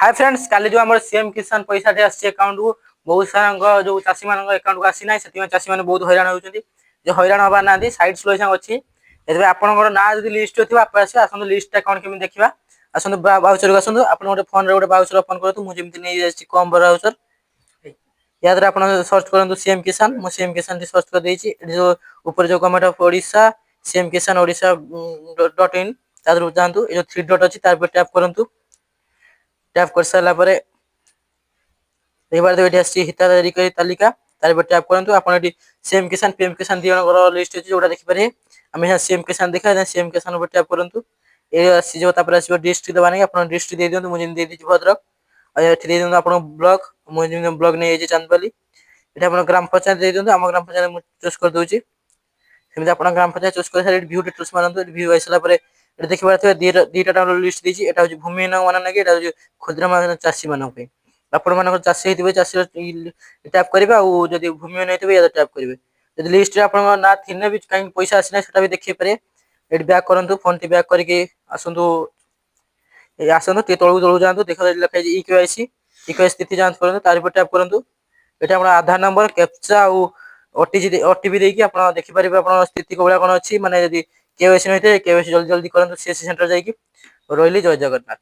Hi friends काली जो आम CM किसान पैसा आसी अकाउंट को बहुत सारा जो चाषी मान अकाउंट को आसी ना से चाषी मैंने बहुत हैरान होती जो हैरान हबार ना सैड स्लो अच्छी आपंकर ना जो लिस्ट थी आप आसतु लिस्ट कौन केमी देखा आसतु बाउचर को आसतु आप फोन रे गोटे बाउचर ओपन करूँ मुझे नहीं कम बाउचर या द्वारा आप सर्च करूँ सीएम किसान मुझे सीएम किसान सर्च कर देती जो ऊपर जो गवर्नमेंट ऑफ ओडिशा सीएम किसान ओडिशा .in जातु जो 3 डॉट अच्छी टैप करूँ टैप कर सारा देखिए हिताधिकारी तालिका तार टैप करूँ आप सीएम किसान पीएम किसान दिजर लिस्ट अच्छी जो देखिपारे आम यहाँ सीएम किसान देखा सीएम किसान टैप करूँ ये आसो डिस्ट्रिक्ट देवा नहीं आप डिस्ट्रिक्ट दे दिखाँ मुझे दे दीजिए भद्रक ये आप ब्लॉक मुझे ब्लॉक नहीं जाइए चांदपाली ये आप ग्राम पंचायत दे दिखाँ आम ग्राम पंचायत चूज कर दूसरी सेमती आप ग्राम पंचायत चूज कर सारे व्यू डिटेल्स मारते व्यू आई सारा देखी पारे दीटा लिस्ट दी यहाँ हूँ भूमिहीन मान ना कि क्षुद्र चाषी मान आपण मान चाषी होते चाषी टैप करेंगे आदि भूमिहीन होते या टैप करेंगे जब लिस्ट आप ना थी भी कहीं पैसा आसी ना भी देखिए पारे ये बैक करूँ फोन टी बैक करके आसतु आसतु तलू तलू जातु देख लिखा इकेवाईसी स्थिति जांच करूँ तार टैप करूँ ये आप आधार नंबर कैप्चा ओटीपी देकी आप देखिपारे आप स्थिति कौन कौन अच्छी माने केवाईसी नहीं केवाईसी जल्दी जल्दी करूँ सीएससी सेंटर जाकि रही जय जगन्नाथ।